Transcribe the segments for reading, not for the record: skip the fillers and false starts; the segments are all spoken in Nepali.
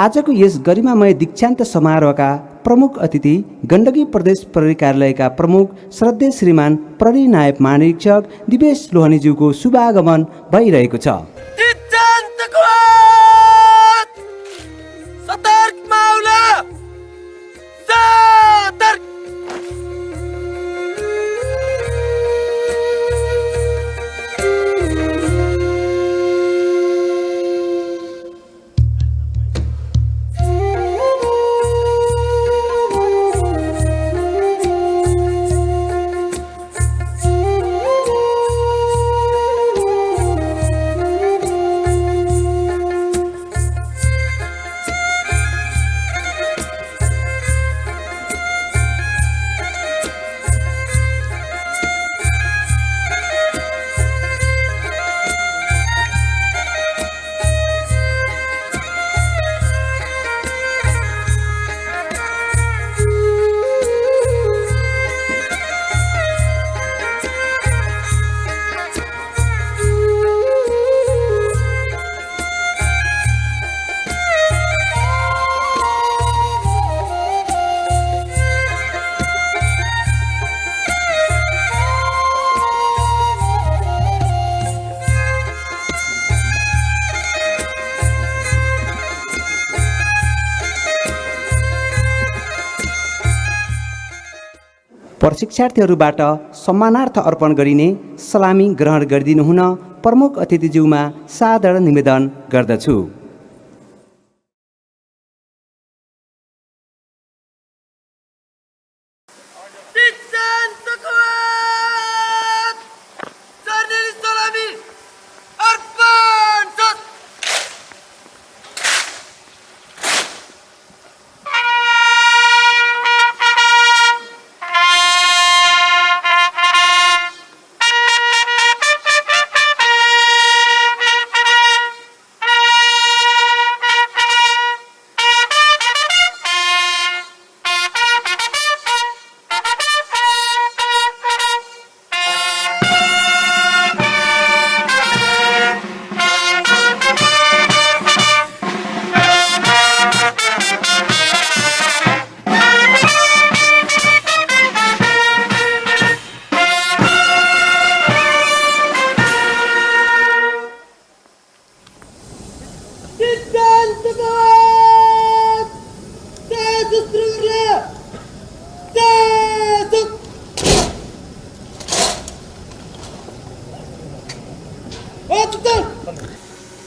आजको यस गरिमामय दीक्षान्त समारोहका प्रमुख अतिथि गण्डकी प्रदेश प्रहरी कार्यालयका प्रमुख श्रद्धेय श्रीमान प्रहरी नायब महानिरीक्षक दिपेश लोहनीज्यूको शुभागमन भइरहेको छ। प्रशिक्षार्थीहरूबाट सम्मानार्थ अर्पण गरिने सलामी ग्रहण गरिदिनु हुन प्रमुख अतिथिज्यूमा साधारण निवेदन गर्दछु।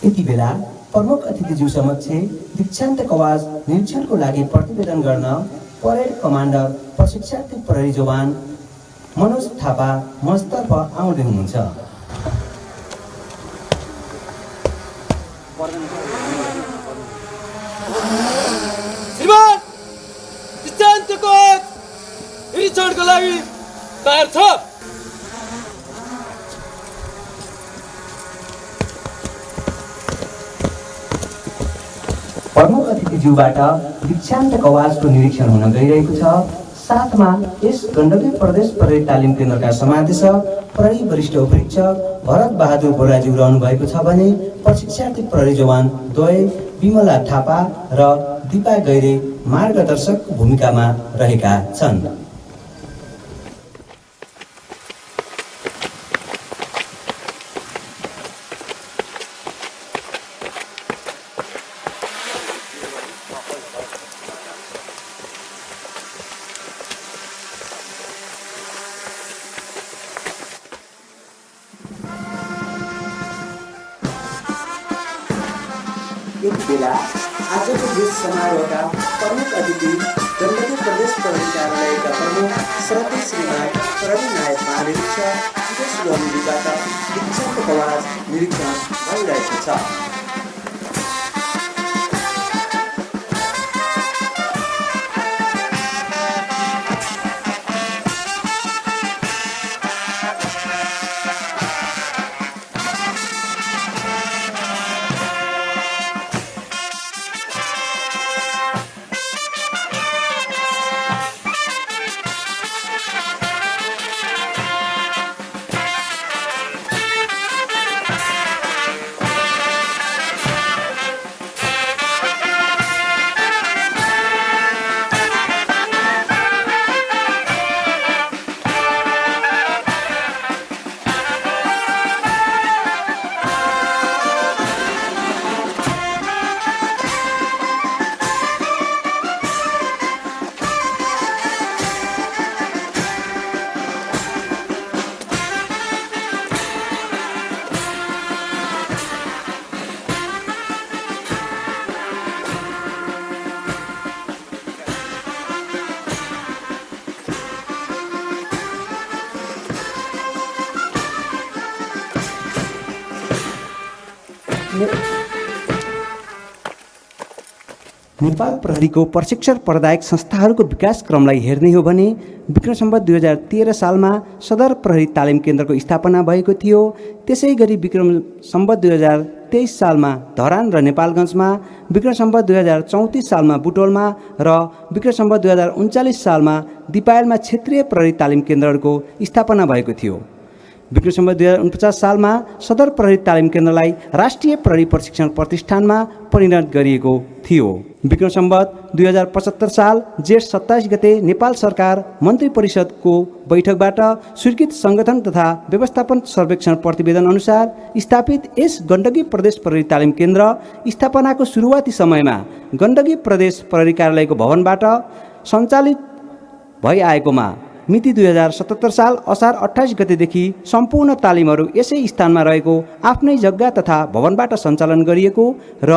यति बेला प्रमुख अतिथिज्यू समक्ष दीक्षान्त कवाज निरीक्षणको लागि प्रतिवेदन गर्न परेड कमान्डर प्रशिक्षार्थी प्रहरी जवान मनोज थापा मञ्चतर्फ आउँदै हुनुहुन्छ। श्रीमान, दीक्षान्त कवाज निरीक्षणको लागि तयार छ। प्रमुख अतिथिज्यूबाट दीक्षान्त कवाजको निरीक्षण हुन गइरहेको छ। साथमा यस गण्डकी प्रदेश प्रहरी तालिम केन्द्रका समादेशक प्रहरी वरिष्ठ उपरीक्षक भरत बहादुर बोराज्यू रहनु भएको छ भने प्रशिक्षार्थी प्रहरी जवान द्वय विमला थापा र दिपा गैरे मार्गदर्शक भूमिकामा रहेका छन्। यति बेला आजको यस समारोहका प्रमुख अतिथि गण्डकी प्रदेश प्रहरी कार्यालयका प्रमुख श्रद्धेय श्रीमान प्रहरी नायब महानिरीक्षक दिपेश लोहनीज्यूबाट दीक्षान्त कवाज निरीक्षण भइरहेको छ। नेपाल प्रहरीको प्रशिक्षण प्रदायक संस्थाहरूको विकास क्रमलाई हेर्ने हो भने विक्रम सम्वत 2013 सालमा सदर प्रहरी तालिम केन्द्रको स्थापना भएको थियो। त्यसै गरी विक्रम सम्वत 2023 सालमा धरान र नेपालगञ्जमा, विक्रम सम्वत 2034 सालमा बुटोलमा र विक्रम सम्वत 2039 सालमा दिपायलमा क्षेत्रीय प्रहरी तालिम केन्द्रहरूको स्थापना भएको थियो। विक्रम सम्वत 2049 सालमा सदर प्रहरी तालिम केन्द्रलाई राष्ट्रिय प्रहरी प्रशिक्षण प्रतिष्ठानमा परिणत गरिएको थियो। विक्रम सम्वत 2075 साल जेठ 27 गते नेपाल सरकार मन्त्री परिषदको बैठकबाट स्वीकृत सङ्गठन तथा व्यवस्थापन सर्वेक्षण प्रतिवेदन अनुसार स्थापित यस गण्डकी प्रदेश प्रहरी तालिम केन्द्र स्थापनाको सुरुवाती समयमा गण्डकी प्रदेश प्रहरी कार्यालयको भवनबाट सञ्चालित भइआएकोमा मिति 2077 साल असार 28 गतेदेखि सम्पूर्ण तालिमहरू यसै स्थानमा रहेको आफ्नै जग्गा तथा भवनबाट सञ्चालन गरिएको र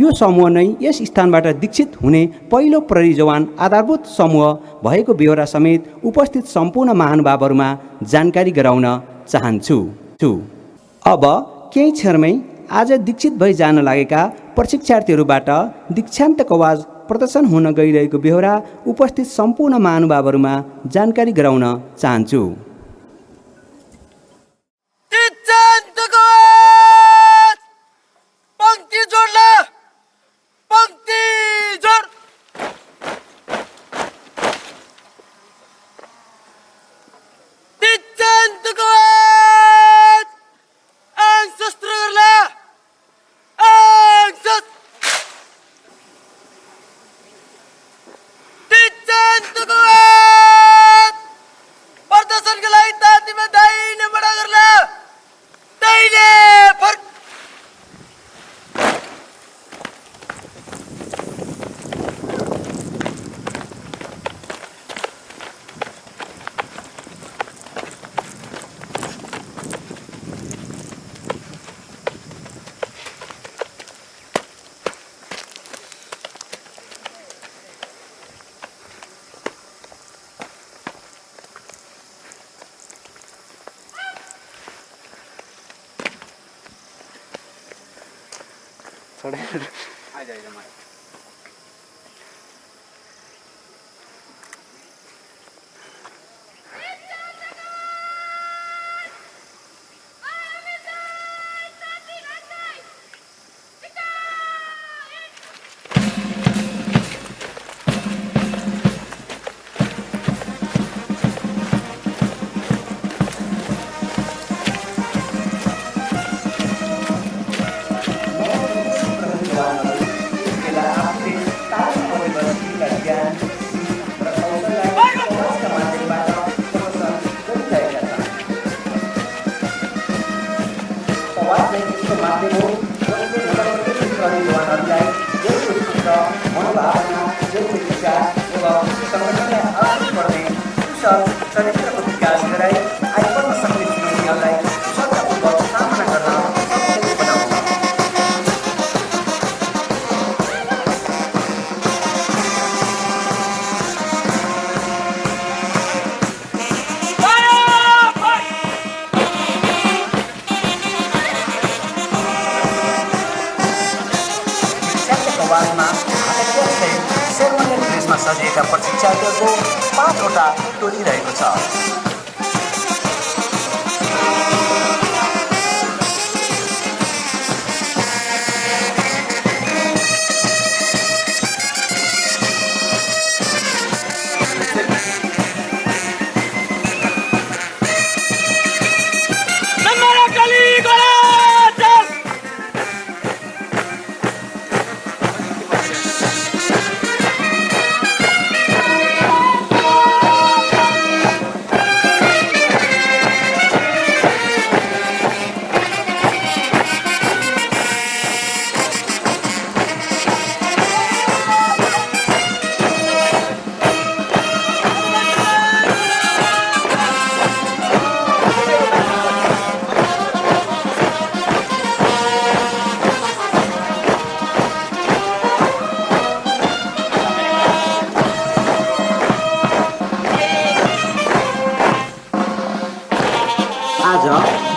यो समूह नै यस स्थानबाट दीक्षित हुने पहिलो प्रहरी जवान आधारभूत समूह भएको बेहोरा समेत उपस्थित सम्पूर्ण महानुभावहरूमा जानकारी गराउन चाहन्छु। अब केही क्षणमै आज दीक्षित भई जान लागेका प्रशिक्षार्थीहरूबाट दीक्षान्त कवाज प्रदर्शन हुन गइरहेको बेहोरा उपस्थित सम्पूर्ण महानुभावहरूमा जानकारी गराउन चाहन्छु। सजिएका प्रशिक्षार्थीहरूको 5वटा टोली रहेको छ। आज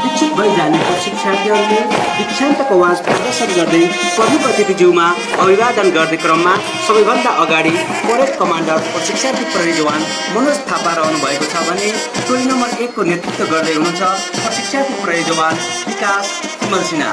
इच्छुक भइजाने प्रशिक्षार्थीहरूले दीक्षान्तको आवाज प्रदर्शन गर्दै प्रमुख अतिथिज्यूमा अभिवादन गर्ने क्रममा सबैभन्दा अगाडि परेड कमान्डर प्रशिक्षार्थी प्रहरी जवान मनोज थापा रहनु भएको छ भने टोली नम्बर 1 को नेतृत्व गर्दै हुनुहुन्छ प्रशिक्षार्थी प्रहरी जवान विकास तिमल सिन्हा।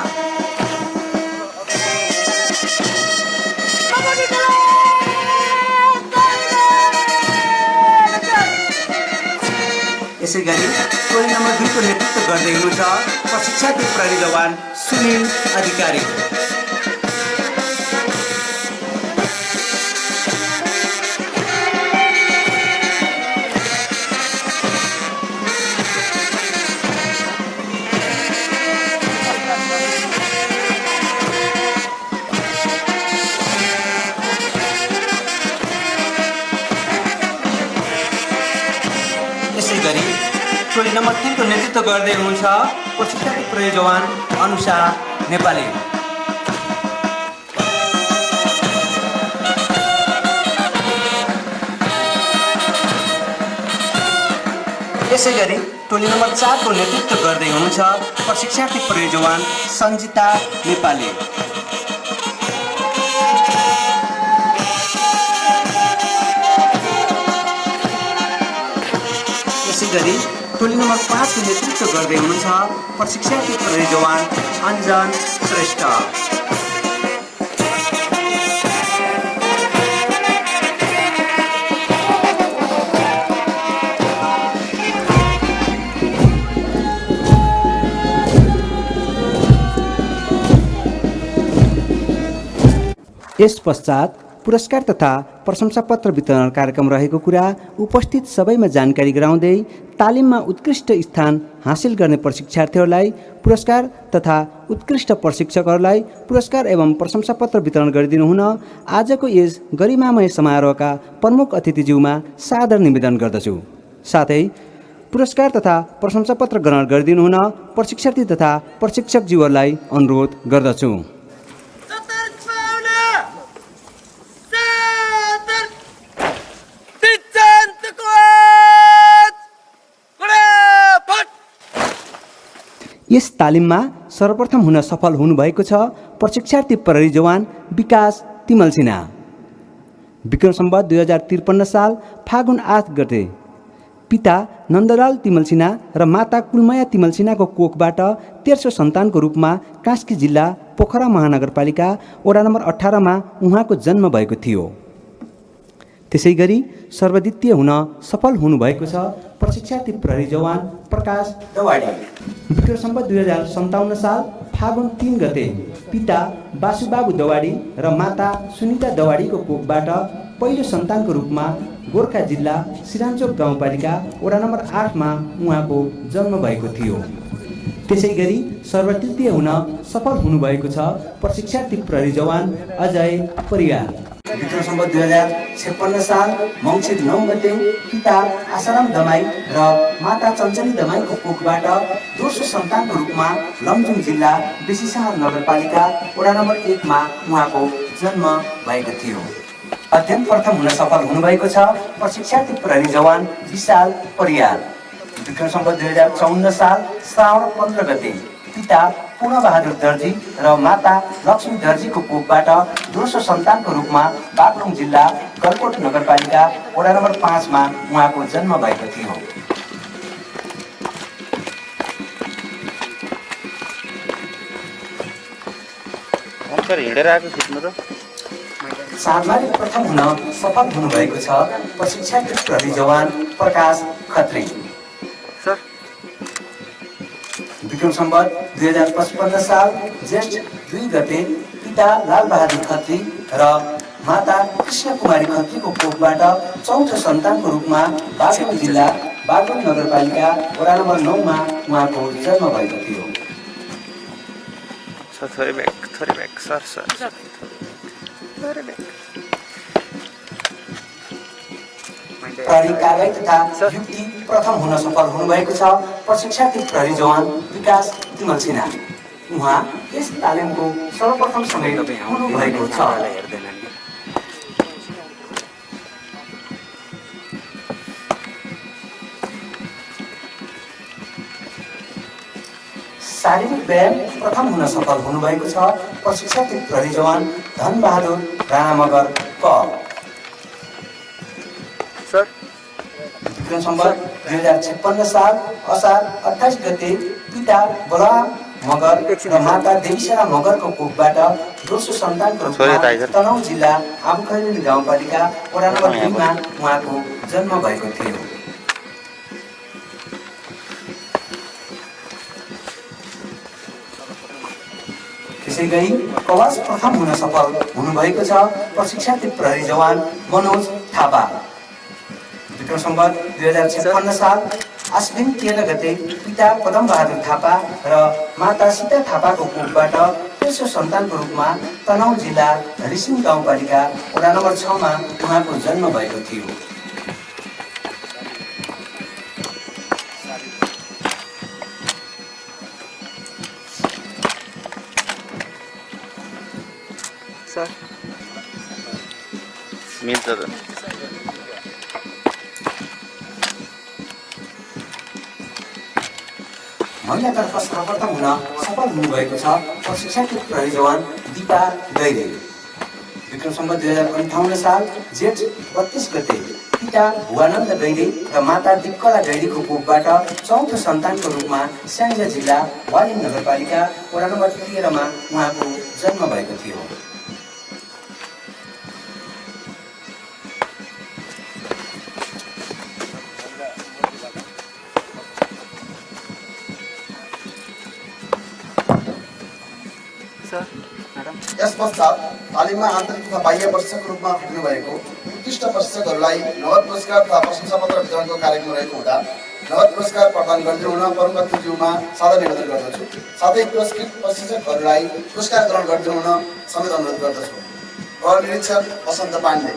यसै गरी टोली नम्बर 2 को नेतृत्व गर्दै हुनुहुन्छ प्रशिक्षार्थी प्रहरी जवान सुनिल अधिकारी। यसै गरी टोली नम्बर 3 को नेतृत्व गर्दै हुनुहुन्छ प्रशिक्षार्थी प्रहरी जवान अनुषा नेपाली। यसै गरी टोली नम्बर 4 को नेतृत्व गर्दै हुनुहुन्छ प्रशिक्षार्थी प्रहरी जवान सञ्जिता नेपाली। यसै गरी टोली नम्बर 5 को नेतृत्व गर्दै हुनुहुन्छ प्रशिक्षार्थी प्रहरी जवान अञ्जन श्रेष्ठ। यस पश्चात पुरस्कार तथा प्रशंसापत्र वितरण कार्यक्रम रहेको कुरा उपस्थित सबैमा जानकारी गराउँदै तालिममा उत्कृष्ट स्थान हासिल गर्ने प्रशिक्षार्थीहरूलाई पुरस्कार तथा उत्कृष्ट प्रशिक्षकहरूलाई पुरस्कार एवं प्रशंसापत्र वितरण गरिदिनु हुन आजको यस गरिमामय समारोहका प्रमुख अतिथिज्यूमा सादर निवेदन गर्दछु। साथै पुरस्कार तथा प्रशंसापत्र ग्रहण गरिदिनु हुन प्रशिक्षार्थी तथा प्रशिक्षकज्यूहरूलाई अनुरोध गर्दछु। यस तालिममा सर्वप्रथम हुन सफल हुनुभएको छ प्रशिक्षार्थी प्रहरी जवान विकास तिमल सिन्हा। विक्रम सम्वत 2053 साल फागुन 8 गते पिता नन्दलाल तिमल सिन्हा र माता कुलमया तिमल सिन्हाको कोखबाट तेस्रो सन्तानको रूपमा कास्की जिल्ला पोखरा महानगरपालिका वडा नम्बर 18 मा उहाँको जन्म भएको थियो। त्यसै गरी सर्वद्वितीय हुन सफल हुनुभएको छ प्रशिक्षार्थी प्रहरी जवान प्रकाश दवाडी। विक्रम सम्वत 2057 साल फागुन 3 गते पिता बासुबाबु दवाडी र माता सुनिता दवाडीको कोखबाट पहिलो सन्तानको रूपमा गोर्खा जिल्ला सिराञ्चोक गाउँपालिका वडा नम्बर 8 मा उहाँको जन्म भएको थियो। त्यसै गरी सर्वतृतीय हुन सफल हुनुभएको छ प्रशिक्षार्थी प्रहरी जवान अजय परियार। विक्रम सम्वत 2056 साल मङ्सिर 9 गते पिता आसाराम दमाई र माता चञ्चली दमाईको कोखबाट दोस्रो सन्तानको रूपमा लमजुङ जिल्ला बेसीसहार नगरपालिका वडा नम्बर 1 मा उहाँको जन्म भएको थियो। अध्ययन प्रथम हुन सफल हुनुभएको छ प्रशिक्षार्थी प्रहरी जवान विशाल परियार। विक्रम सम्वत 2054 साल श्रावण 15 गते पिता पूर्णबहादुर दर्जी र माता लक्ष्मी दर्जीको कोखबाट दोस्रो सन्तानको रूपमा बागलुङ जिल्ला गलकोट नगरपालिका वडा नम्बर 5 मा उहाँको जन्म भएको थियो। सार्वजनिक प्रथम हुन सफल हुनुभएको छ प्रशिक्षार्थी प्रहरी जवान प्रकाश खत्री। विक्रम सम्वत 2055 साल ज्येष्ठ 2 गते पिता लालबहादुर खत्री र माता कृष्ण कुमारी खत्रीको कोखबाट चौथो सन्तानको रूपमा बागलुङ जिल्ला बागलुङ नगरपालिका वडा नम्बर 9 मा उहाँको जन्म भएको थियो। प्रहरी कारवाही तथा युक्ति प्रथम हुन सफल हुनुभएको छ प्रशिक्षार्थी प्रहरी जवान विकास तिमल सिन्हा। उहाँ यस तालिमको सर्वप्रथम समय हुनुभएको छ। शारीरिक व्यायाम प्रथम हुन सफल हुनुभएको छ प्रशिक्षित प्रहरी जवान धनबहादुर राणा मगर क। सर विक्रम सम्वत 2056 साल असार 28 गते पिता बलराम मगर र माता देवीसरा मगरको कोखबाट दोस्रो सन्तानको रूपमा तनहुँ जिल्ला आबुखैरेनी गाउँपालिका वडा नम्बर 2 मा उहाँको जन्म भएको थियो। त्यसै गरी कवास प्रथम हुन सफल हुनुभएको छ प्रशिक्षित प्रहरी जवान मनोज थापा। विक्रम सम्वत 2056 साल आश्विन 13 गते पिता पदमबहादुर थापा र माता सीता थापाको कोखबाट तेस्रो सन्तानको रूपमा तनहुँ जिल्ला रिसिङ गाउँपालिका वडा नम्बर 6 मा उहाँको जन्म भएको थियो। सर मिल्छ त। महिलातर्फ सर्वप्रथम हुन सफल हुनुभएको छ प्रशिक्षित प्रहरी जवान दिपा गैरे। विक्रम सम्वत 2058 साल जेठ 32 गते पिता भुवानन्द गैरे र माता दिपकला गैरीको कोखबाट चौथो सन्तानको रूपमा स्याङ्जा जिल्ला वालिङ नगरपालिका वडा नम्बर 13 मा उहाँको जन्म भएको थियो। यस पश्चात तालिममा आन्तरिक तथा बाह्य प्रशिक्षकको रूपमा खटिनुभएको उत्कृष्ट प्रशिक्षकहरूलाई नगद पुरस्कार तथा प्रशंसापत्र वितरणको कार्यक्रम रहेको हुँदा नगद पुरस्कार प्रदान गरिदिनु हुन प्रमुख अतिथिज्यूमा सादर निवेदन गर्दछु। साथै पुरस्कृत प्रशिक्षकहरूलाई पुरस्कार ग्रहण गरिदिनु हुन समेत अनुरोध गर्दछु। प्रहरी निरीक्षक वसन्त पाण्डे,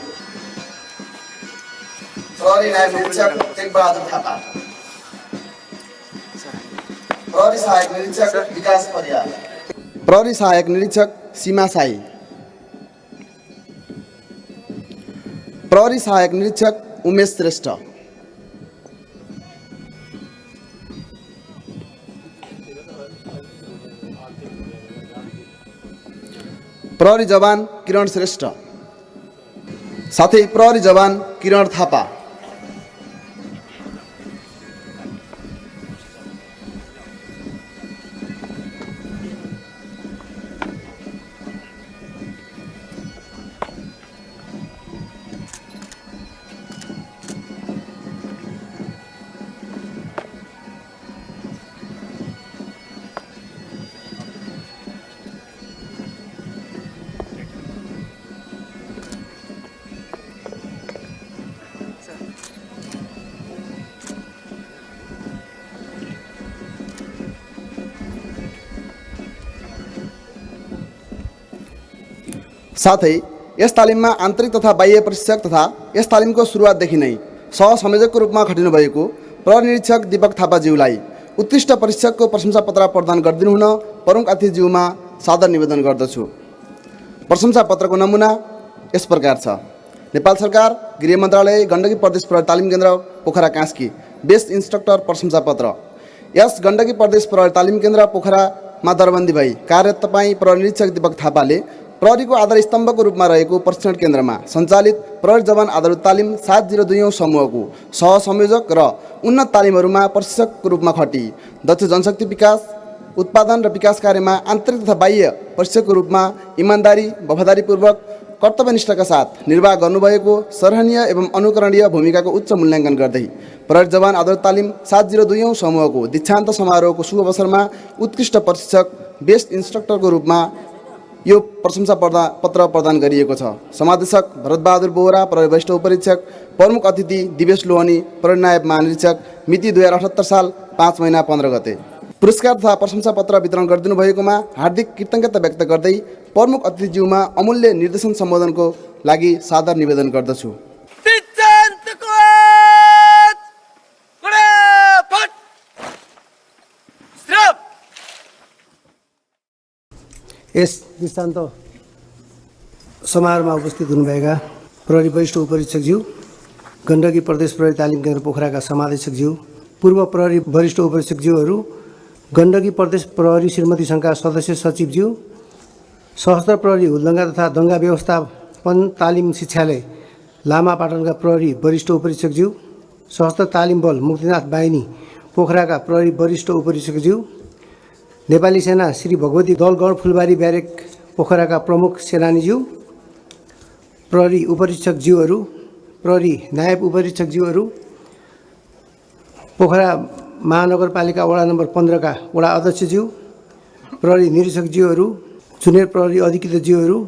प्रहरी नायब निरीक्षक टेकबहादुर थापा, प्रहरी सहायक निरीक्षक विकास परियार, प्रहरी सहायक निरीक्षक सीमा साई, प्रहरी सहायक निरीक्षक उमेश श्रेष्ठ, प्रहरी जवान किरण श्रेष्ठ, साथै प्रहरी जवान किरण थापा, साथै यस तालिममा आन्तरिक तथा बाह्य प्रशिक्षक तथा यस तालिमको सुरुवातदेखि नै सहसंयोजकको रूपमा खटिनुभएको प्रहरी निरीक्षक दीपक थापाज्यूलाई उत्कृष्ट प्रशिक्षकको प्रशंसापत्र प्रदान गरिदिनु हुन प्रमुख अतिथिज्यूमा सादर निवेदन गर्दछु। प्रशंसापत्रको नमुना यस प्रकार छ। नेपाल सरकार गृह मन्त्रालय गण्डकी प्रदेश प्रहरी तालिम केन्द्र पोखरा कास्की बेस्ट इन्स्ट्रक्टर प्रशंसापत्र। यस गण्डकी प्रदेश प्रहरी तालिम केन्द्र पोखरामा दरबन्दी भई कार्यरत तपाईँ प्रहरी निरीक्षक दीपक थापाले प्रहरीको आधार स्तम्भको रूपमा रहेको प्रशिक्षण केन्द्रमा सञ्चालित प्रहरी जवान आधारित तालिम 702औं समूहको सहसंयोजक र उन्नत तालिमहरूमा प्रशिक्षकको रूपमा खटी दक्ष जनशक्ति विकास उत्पादन र विकास कार्यमा आन्तरिक तथा बाह्य प्रशिक्षकको रूपमा इमान्दारी वफादारीपूर्वक कर्तव्यनिष्ठाका साथ निर्वाह गर्नुभएको सराहनीय एवं अनुकरणीय भूमिकाको उच्च मूल्याङ्कन गर्दै प्रहरी जवान आधारित तालिम 702औं समूहको दीक्षान्त समारोहको शुभ अवसरमा उत्कृष्ट प्रशिक्षक बेस्ट इन्स्ट्रक्टरको रूपमा यो प्रशंसा पत्र प्रदान गरिएको छ। समादेशक भरतबहादुर बोहरा प्रहरी वरिष्ठ उपरीक्षक, प्रमुख अतिथि दिवेश लोहनी प्रहरी नायब महानिरीक्षक, मिति 2078 साल 5 महिना 15 गते। पुरस्कार तथा प्रशंसा पत्र वितरण गरिदिनु भएकोमा हार्दिक कृतज्ञता व्यक्त गर्दै प्रमुख अतिथिज्यूमा अमूल्य निर्देशन सम्बोधनको लागि सादर निवेदन गर्दछु। यस दृष्टान्त समारोहमा उपस्थित हुनुभएका प्रहरी वरिष्ठ उपरीक्षकज्यू, गण्डकी प्रदेश प्रहरी तालिम केन्द्र पोखराका समादेशकज्यू, पूर्व प्रहरी वरिष्ठ उपरीक्षकज्यूहरू, गण्डकी प्रदेश प्रहरी श्रीमती सङ्घका सदस्य सचिवज्यू, सशस्त्र प्रहरी हुलदङ्गा तथा दङ्गा व्यवस्थापन तालिम शिक्षालय लामापाटनका प्रहरी वरिष्ठ उपरीक्षकज्यू, सशस्त्र तालिम बल मुक्तिनाथ बाहिनी पोखराका प्रहरी वरिष्ठ उपरीक्षकज्यू, नेपाली सेना श्री भगवती दलगढ फुलबारी ब्यारेक पोखराका प्रमुख सेनानीज्यू, प्रहरी उपरीक्षकज्यूहरू, प्रहरी नायब उपरीक्षकज्यूहरू, पोखरा महानगरपालिका वडा नम्बर 15 का वडा अध्यक्षज्यू, प्रहरी निरीक्षकज्यूहरू, जुनियर प्रहरी अधिकृतज्यूहरू,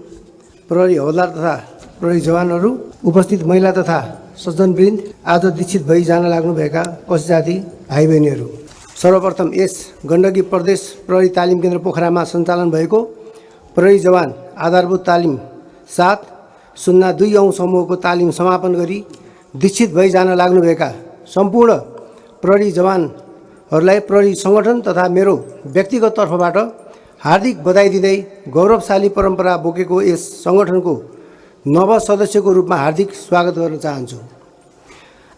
प्रहरी हवलदार तथा प्रहरी जवानहरू, उपस्थित महिला तथा सज्जनवृन्द, आज दीक्षित भई जान लाग्नुभएका पशु जाति भाइ बहिनीहरू, सर्वप्रथम यस गण्डकी प्रदेश प्रहरी तालिम केन्द्र पोखरामा सञ्चालन भएको प्रहरी जवान आधारभूत तालिम 702 समूहको तालिम समापन गरी दीक्षित भई जान लाग्नुभएका सम्पूर्ण प्रहरी जवानहरूलाई प्रहरी सङ्गठन तथा मेरो व्यक्तिगत तर्फबाट हार्दिक बधाई दिँदै गौरवशाली परम्परा बोकेको यस सङ्गठनको नव सदस्यको रूपमा हार्दिक स्वागत गर्न चाहन्छु।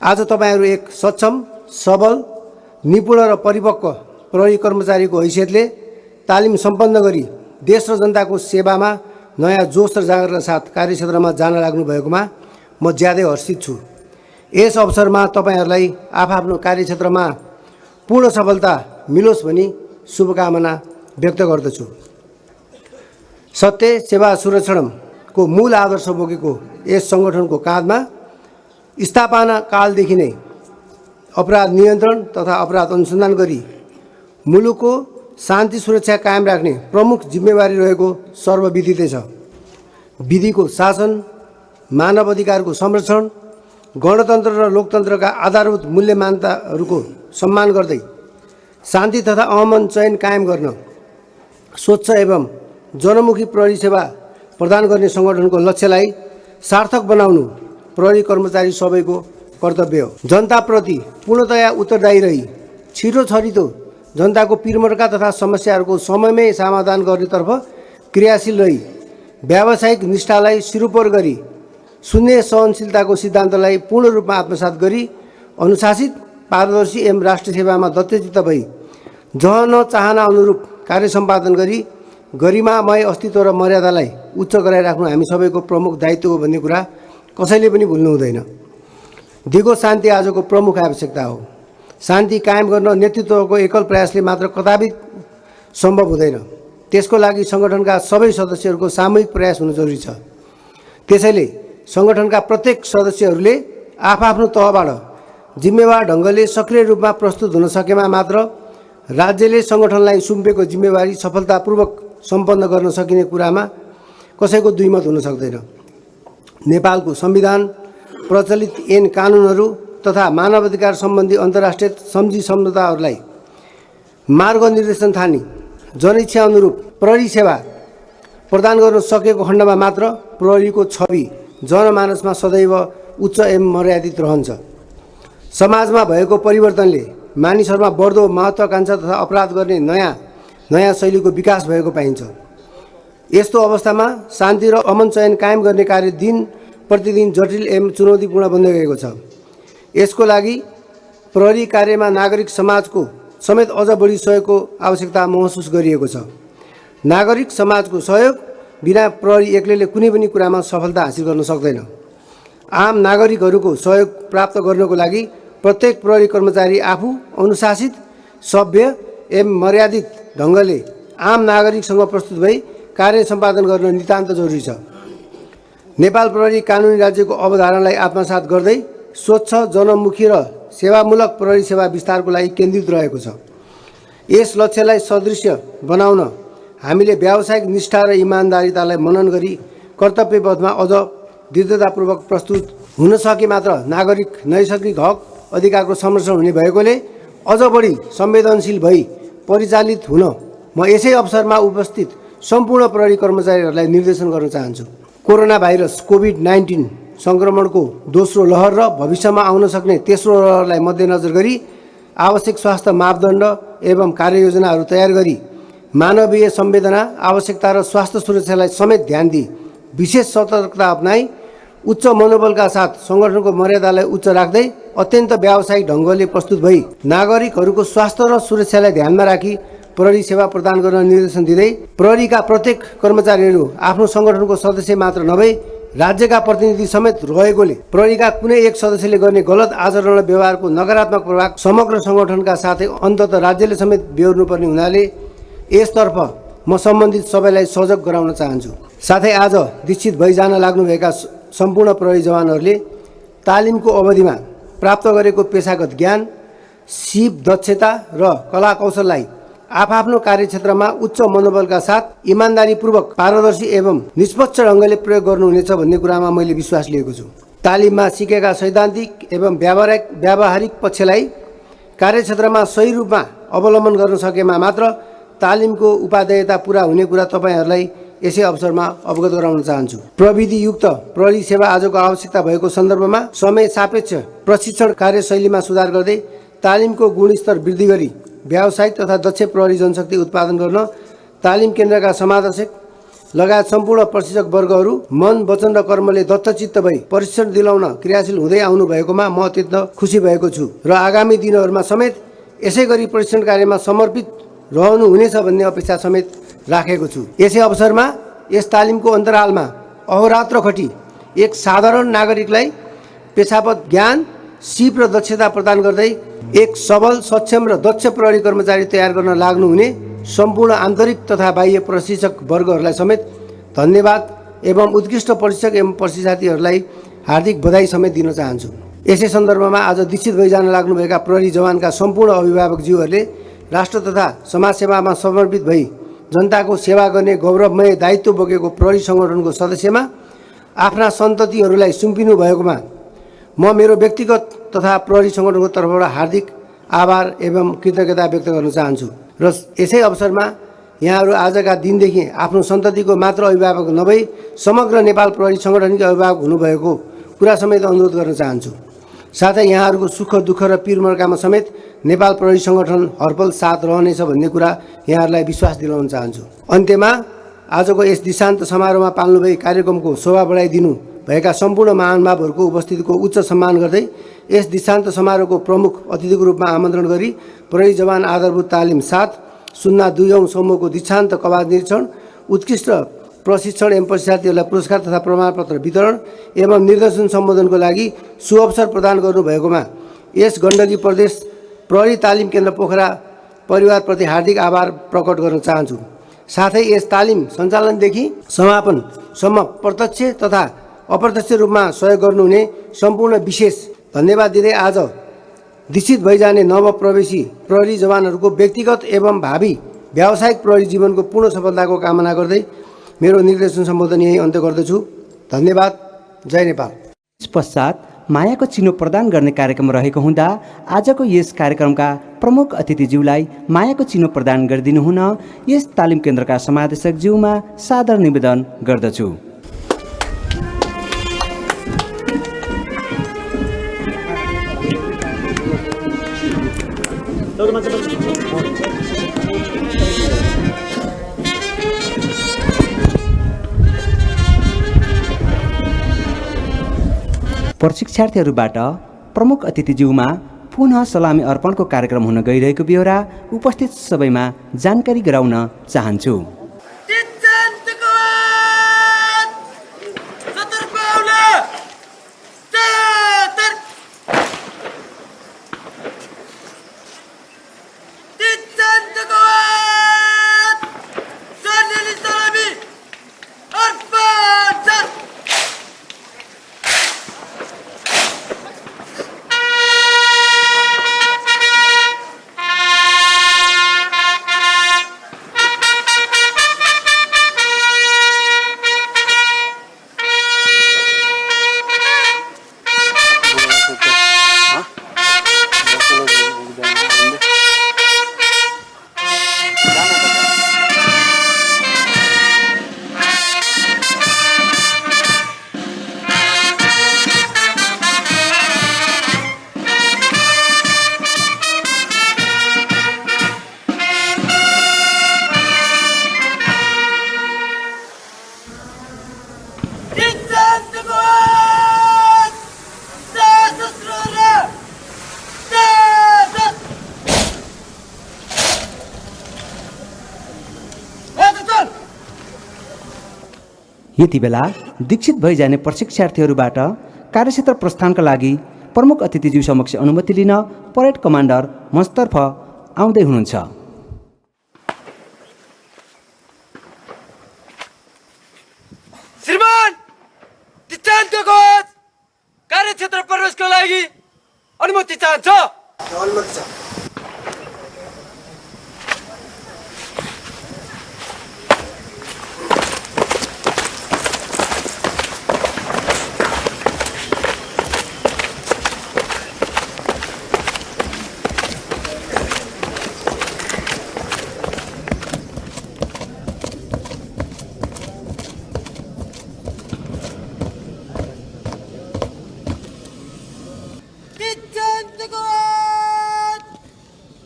आज तपाईँहरू एक सक्षम, सबल, निपुण र परिपक्व प्रहरी कर्मचारीको हैसियतले तालिम सम्पन्न गरी देश र जनताको सेवामा नयाँ जोस र जागरका साथ कार्यक्षेत्रमा जान लाग्नुभएकोमा म ज्यादै हर्षित छु। यस अवसरमा तपाईँहरूलाई आफ्नो कार्यक्षेत्रमा पूर्ण सफलता मिलोस् भनी शुभकामना व्यक्त गर्दछु। सत्य सेवा सुरक्षणको मूल आदर्श बोकेको यस सङ्गठनको काँधमा स्थापना कालदेखि नै अपराध नियन्त्रण तथा अपराध अनुसन्धान गरी मुलुकको शान्ति सुरक्षा कायम राख्ने प्रमुख जिम्मेवारी रहेको सर्वविदितै छ। विधिको शासन, मानव अधिकारको संरक्षण, गणतन्त्र र लोकतन्त्रका आधारभूत मूल्य मान्यताहरूको सम्मान गर्दै शान्ति तथा अमन चयन कायम गर्न स्वच्छ एवं जनमुखी प्रहरी सेवा प्रदान गर्ने सङ्गठनको लक्ष्यलाई सार्थक बनाउनु प्रहरी कर्मचारी सबैको कर्तव्य हो। जनताप्रति पूर्णतया उत्तरदायी रही छिटो छरितो जनताको पीरमर्का तथा समस्याहरूको समयमै समाधान गर्नेतर्फ क्रियाशील रही व्यावसायिक निष्ठालाई सिरोपर गरी शून्य सहनशीलताको सिद्धान्तलाई पूर्ण रूपमा आत्मसात गरी अनुशासित, पारदर्शी एवं राष्ट्र सेवामा दत्तचित्त भई जहन चाहना अनुरूप कार्य सम्पादन गरी गरिमामय अस्तित्व र मर्यादालाई उच्च गराइराख्नु हामी सबैको प्रमुख दायित्व हो भन्ने कुरा कसैले पनि भुल्नु हुँदैन। दिगो शान्ति आजको प्रमुख आवश्यकता हो। शान्ति कायम गर्न नेतृत्वको एकल प्रयासले मात्र कदापि सम्भव हुँदैन। त्यसको लागि सङ्गठनका सबै सदस्यहरूको सामूहिक प्रयास हुनु जरुरी छ। त्यसैले सङ्गठनका प्रत्येक सदस्यहरूले आफ्नो तहबाट जिम्मेवार ढङ्गले सक्रिय रूपमा प्रस्तुत हुन सकेमा मात्र राज्यले सङ्गठनलाई सुम्पेको जिम्मेवारी सफलतापूर्वक सम्पन्न गर्न सकिने कुरामा कसैको दुईमत हुन सक्दैन। नेपालको संविधान, प्रचलित ऐन कानुनहरू तथा मानवाधिकार सम्बन्धी अन्तर्राष्ट्रिय सम्झौताहरूलाई मार्ग निर्देशन थानी जनइच्छा अनुरूप प्रहरी सेवा प्रदान गर्न सकेको खण्डमा मात्र प्रहरीको छवि जनमानसमा सदैव उच्च एवं मर्यादित रहन्छ। समाजमा भएको परिवर्तनले मानिसहरूमा बढ्दो महत्त्वाकांक्षा तथा अपराध गर्ने नयाँ शैलीको विकास भएको पाइन्छ। यस्तो अवस्थामा शान्ति र अमन चयन कायम गर्ने कार्य दिन प्रतिदिन जटिल एवं चुनौतीपूर्ण बन्दै गएको छ। यसको लागि प्रहरी कार्यमा नागरिक समाजको समेत अझ बढी सहयोगको आवश्यकता महसुस गरिएको छ। नागरिक समाजको सहयोग बिना प्रहरी एक्लैले कुनै पनि कुरामा सफलता हासिल गर्न सक्दैन। आम नागरिकहरूको सहयोग प्राप्त गर्नको लागि प्रत्येक प्रहरी कर्मचारी आफू अनुशासित, सभ्य एवं मर्यादित ढङ्गले आम नागरिकसँग प्रस्तुत भई कार्य सम्पादन गर्न नितान्त जरुरी छ। नेपाल प्रहरी कानुनी राज्यको अवधारणालाई आत्मसात गर्दै स्वच्छ, जनमुखी र सेवामूलक प्रहरी सेवा विस्तारको लागि केन्द्रित रहेको छ। यस लक्ष्यलाई सदृश्य बनाउन हामीले व्यावसायिक निष्ठा र इमान्दारितालाई मनन गरी कर्तव्यपथमा अझ दृढतापूर्वक प्रस्तुत हुन सके मात्र नागरिक नैसर्गिक हक अधिकारको संरक्षण हुने भएकोले अझ बढी संवेदनशील भई परिचालित हुन म यसै अवसरमा उपस्थित सम्पूर्ण प्रहरी कर्मचारीहरूलाई निर्देशन गर्न चाहन्छु। कोरोना भाइरस कोभिड-19 सङ्क्रमणको दोस्रो लहर र भविष्यमा आउन सक्ने तेस्रो लहरलाई मध्यनजर गरी आवश्यक स्वास्थ्य मापदण्ड एवं कार्ययोजनाहरू तयार गरी मानवीय संवेदना, आवश्यकता र स्वास्थ्य सुरक्षालाई समेत ध्यान दिई विशेष सतर्कता अपनाई उच्च मनोबलका साथ सङ्गठनको मर्यादालाई उच्च राख्दै अत्यन्त व्यावसायिक ढङ्गले प्रस्तुत भई नागरिकहरूको स्वास्थ्य र सुरक्षालाई ध्यानमा राखी प्रहरी सेवा प्रदान गर्न निर्देशन दिँदै प्रहरीका प्रत्येक कर्मचारीहरू आफ्नो सङ्गठनको सदस्य मात्र नभई राज्यका प्रतिनिधि समेत रहेकोले प्रहरीका कुनै एक सदस्यले गर्ने गलत आचरण र व्यवहारको नकारात्मक प्रभाव समग्र सङ्गठनका साथै अन्तत राज्यले समेत बेहोर्नुपर्ने हुनाले यसतर्फ म सम्बन्धित सबैलाई सजग गराउन चाहन्छु। साथै आज दीक्षित भइजान लाग्नुभएका सम्पूर्ण प्रहरी जवानहरूले तालिमको अवधिमा प्राप्त गरेको पेशागत ज्ञान, सिप दक्षता र कला कौशललाई आफ्नो कार्यक्षेत्रमा उच्च मनोबलका साथ इमान्दारीपूर्वक पारदर्शी एवं निष्पक्ष ढङ्गले प्रयोग गर्नुहुनेछ भन्ने कुरामा मैले विश्वास लिएको छु। तालिममा सिकेका सैद्धान्तिक एवं व्यावहारिक पक्षलाई कार्यक्षेत्रमा सही रूपमा अवलम्बन गर्न सकेमा मात्र तालिमको उपादेयता पुरा हुने कुरा तपाईँहरूलाई यसै अवसरमा अवगत गराउन चाहन्छु। प्रविधियुक्त प्रहरी सेवा आजको आवश्यकता भएको सन्दर्भमा समय सापेक्ष प्रशिक्षण कार्यशैलीमा सुधार गर्दै तालिमको गुणस्तर वृद्धि गरी व्यावसायिक तथा दक्ष प्रहरी जनशक्ति उत्पादन गर्न तालिम केन्द्रका समादेशक लगायत सम्पूर्ण प्रशिक्षक वर्गहरू मन, वचन र कर्मले दत्तचित्त भई प्रशिक्षण दिलाउन क्रियाशील हुँदै आउनु भएकोमा म अत्यन्त खुसी भएको छु र आगामी दिनहरूमा समेत यसै गरी प्रशिक्षण कार्यमा समर्पित रहनु हुनेछ भन्ने अपेक्षा समेत राखेको छु। यसै अवसरमा यस तालिमको अन्तरालमा अहोरात्र खटी एक साधारण नागरिकलाई पेशागत ज्ञान, सिप र दक्षता प्रदान गर्दै एक सबल, सक्षम र दक्ष प्रहरी कर्मचारी तयार गर्न लाग्नुहुने सम्पूर्ण आन्तरिक तथा बाह्य प्रशिक्षक वर्गहरूलाई समेत धन्यवाद एवं उत्कृष्ट प्रशिक्षक एवं प्रशिक्षार्थीहरूलाई हार्दिक बधाई समेत दिन चाहन्छु। यसै सन्दर्भमा आज दीक्षित भइजान लाग्नुभएका प्रहरी जवानका सम्पूर्ण अभिभावकज्यूहरूले राष्ट्र तथा समाजसेवामा समर्पित भई जनताको सेवा गर्ने गौरवमय दायित्व बोकेको प्रहरी सङ्गठनको सदस्यमा आफ्ना सन्ततिहरूलाई सुम्पिनु भएकोमा म मेरो व्यक्तिगत तथा प्रहरी सङ्गठनको तर्फबाट हार्दिक आभार एवं कृतज्ञता व्यक्त गर्न चाहन्छु र यसै अवसरमा यहाँहरू आजका दिनदेखि आफ्नो सन्ततिको मात्र अभिभावक नभई समग्र नेपाल प्रहरी सङ्गठनकै अभिभावक हुनुभएको कुरा समेत अनुरोध गर्न चाहन्छु। साथै यहाँहरूको सुख दुःख र पीरमर्कामा समेत नेपाल प्रहरी सङ्गठन हरपल साथ रहनेछ भन्ने कुरा यहाँहरूलाई विश्वास दिलाउन चाहन्छु। अन्त्यमा आजको यस दीक्षान्त समारोहमा पाल्नुभई कार्यक्रमको शोभा बढाइदिनु भएका सम्पूर्ण महानुभावहरूको उपस्थितिको उच्च सम्मान गर्दै यस दीक्षान्त समारोहको प्रमुख अतिथिको रूपमा आमन्त्रण गरी प्रहरी जवान आधारभूत तालिम 7/02 समूहको दीक्षान्त कवायद निरीक्षण, उत्कृष्ट प्रशिक्षण एवं प्रशिक्षार्थीहरूलाई पुरस्कार तथा प्रमाणपत्र वितरण एवं निर्देशन सम्बोधनको लागि सुअवसर प्रदान गर्नुभएकोमा यस गण्डकी प्रदेश प्रहरी तालिम केन्द्र पोखरा परिवारप्रति हार्दिक आभार प्रकट गर्न चाहन्छु। साथै यस तालिम सञ्चालनदेखि समापनसम्म प्रत्यक्ष तथा अप्रत्यक्ष रूपमा सहयोग गर्नुहुने सम्पूर्ण विशेष धन्यवाद दिँदै आज दीक्षित भइजाने नवप्रवेशी प्रहरी जवानहरूको व्यक्तिगत एवं भावी व्यावसायिक प्रहरी जीवनको पूर्ण सफलताको कामना गर्दै मेरो निर्देशन सम्बोधन यही अन्त्य गर्दछु। धन्यवाद। जय नेपाल। पश्चात मायाको चिनो प्रदान गर्ने कार्यक्रम रहेको हुँदा आजको यस कार्यक्रमका प्रमुख अतिथिज्यूलाई मायाको चिनो प्रदान गरिदिनु हुन यस तालिम केन्द्रका समादेशकज्यूमा सादर निवेदन गर्दछु। प्रशिक्षार्थीहरूबाट प्रमुख अतिथिज्यूमा पुनः सलामी अर्पणको कार्यक्रम हुन गइरहेको बेहोरा उपस्थित सबैमा जानकारी गराउन चाहन्छु। यति बेला दीक्षित भइजाने प्रशिक्षार्थीहरूबाट कार्यक्षेत्र प्रस्थानका लागि प्रमुख अतिथिज्यू समक्ष अनुमति लिन परेड कमान्डर मञ्चतर्फ आउँदै हुनुहुन्छ। श्रीमान दिक्षान्त कोच कार्यक्षेत्र प्रवेशको लागि अनुमति चाहन्छ। अनुमति छ।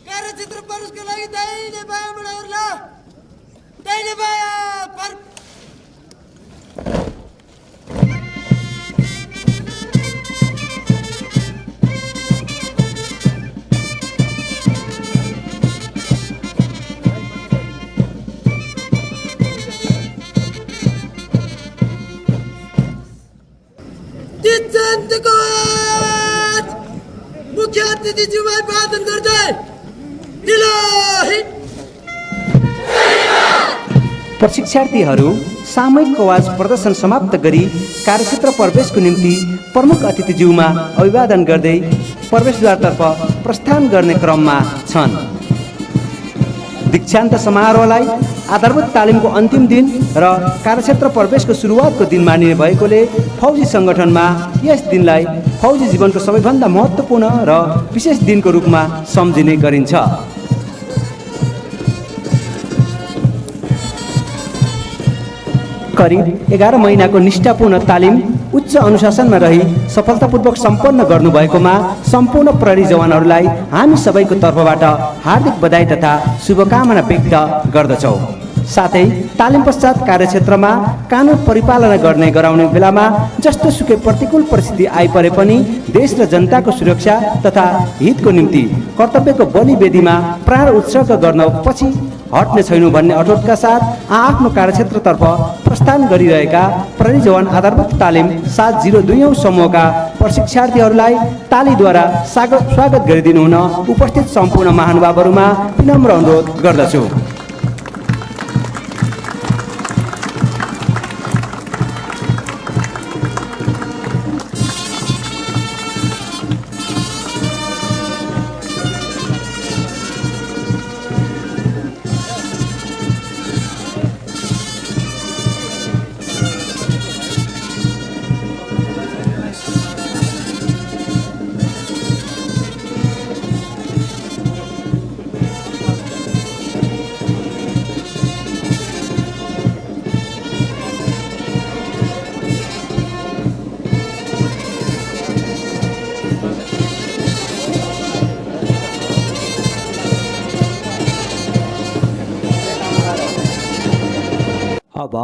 कार्यक्षेत्र प्रवेशको लागि दाहिने बायाँ बडाउला दाहिने बायाँ पर मुख्य अतिथिज्यूलाई वादन गर्दै प्रशिक्षार्थीहरू सामूहिक कवाज प्रदर्शन समाप्त गरी कार्यक्षेत्र प्रवेशको निम्ति प्रमुख अतिथिज्यूमा अभिवादन गर्दै प्रवेशद्वारतर्फ प्रस्थान गर्ने क्रममा छन्। दीक्षान्त समारोहलाई आधारभूत तालिमको अन्तिम दिन र कार्यक्षेत्र प्रवेशको सुरुवातको दिन मानिने भएकोले फौजी सङ्गठनमा यस दिनलाई फौजी जीवनको सबैभन्दा महत्त्वपूर्ण र विशेष दिनको रूपमा सम्झिने गरिन्छ। करिब 11 महिनाको निष्ठापूर्ण तालिम उच्च अनुशासनमा रही सफलतापूर्वक सम्पन्न गर्नुभएकोमा सम्पूर्ण प्रहरी जवानहरूलाई हामी सबैको तर्फबाट हार्दिक बधाई तथा शुभकामना व्यक्त गर्दछौँ। साथै तालिम पश्चात कार्यक्षेत्रमा कानुन परिपालना गर्ने गराउने बेलामा जस्तो सुकै प्रतिकूल परिस्थिति आइपरे पनि देश र जनताको सुरक्षा तथा हितको निम्ति कर्तव्यको बलिवेदीमा प्राण उत्सर्ग गर्न पछि हट्ने छैनौँ भन्ने अठोटका साथ आफ्नो कार्यक्षेत्रतर्फ प्रस्थान गरिरहेका प्रहरी जवान आधारभूत तालिम 702औं समूहका प्रशिक्षार्थीहरूलाई तालीद्वारा स्वागत गरिदिनु हुन उपस्थित सम्पूर्ण महानुभावहरूमा विनम्र अनुरोध गर्दछु। अब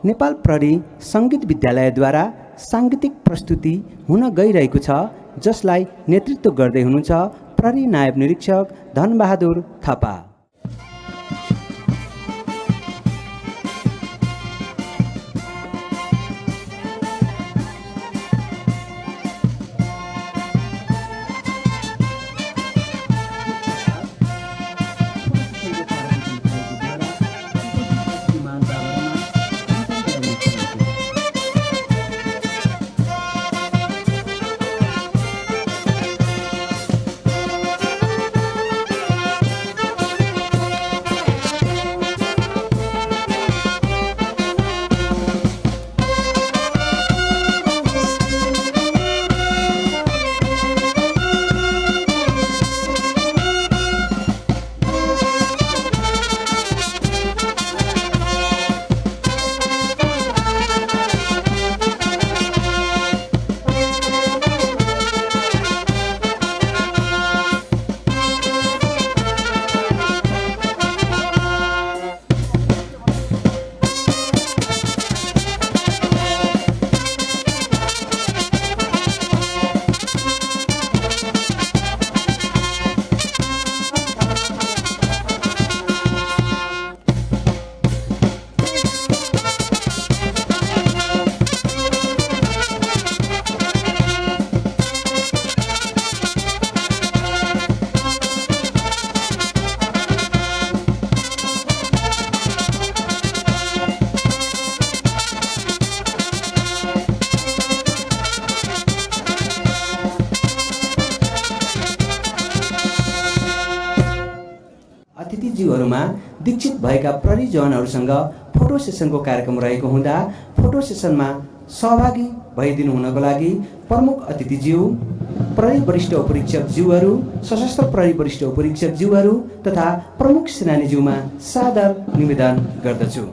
नेपाल प्रहरी सङ्गीत विद्यालयद्वारा साङ्गीतिक प्रस्तुति हुन गइरहेको छ, जसलाई नेतृत्व गर्दै हुनुहुन्छ प्रहरी नायब निरीक्षक धनबहादुर थापा। जिउहरूमा दीक्षित भएका प्रहरी जवानहरूसँग फोटो सेसनको कार्यक्रम रहेको हुँदा फोटो सेसनमा सहभागी भइदिनु हुनको लागि प्रमुख अतिथिज्यू, प्रहरी वरिष्ठ उपरीक्षक ज्यूहरू, सशस्त्र प्रहरी वरिष्ठ उपरीक्षक ज्यूहरू तथा प्रमुख सेनानी ज्यूमा सादर निवेदन गर्दछु।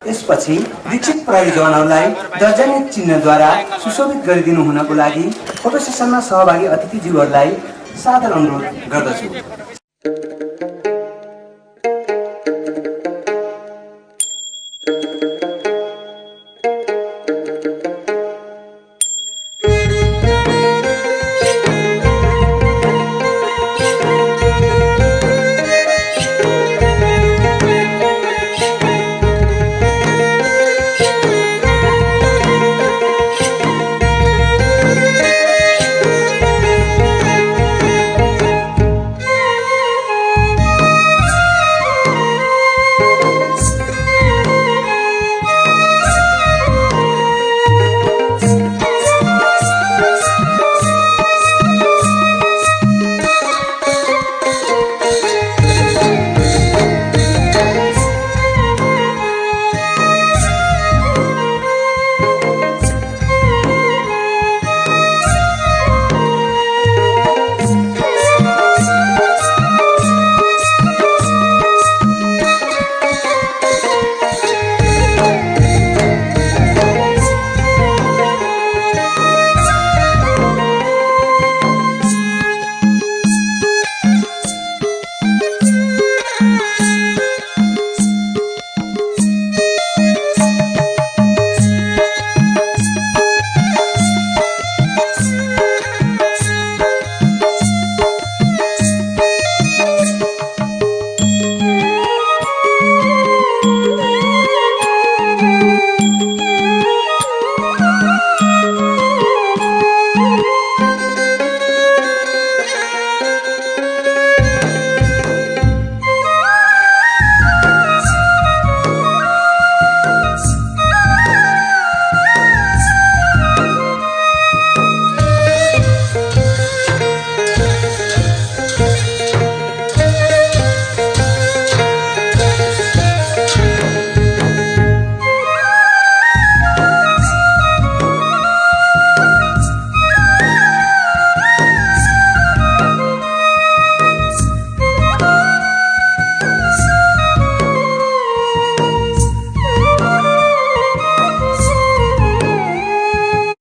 यसपछि दीक्षित प्रहरी जवानहरूलाई दर्जनी चिन्हद्वारा सुशोभित गरिदिनु हुनको लागि फोटो सेसनमा सहभागी अतिथिज्यूहरूलाई सादर अनुरोध गर्दछु।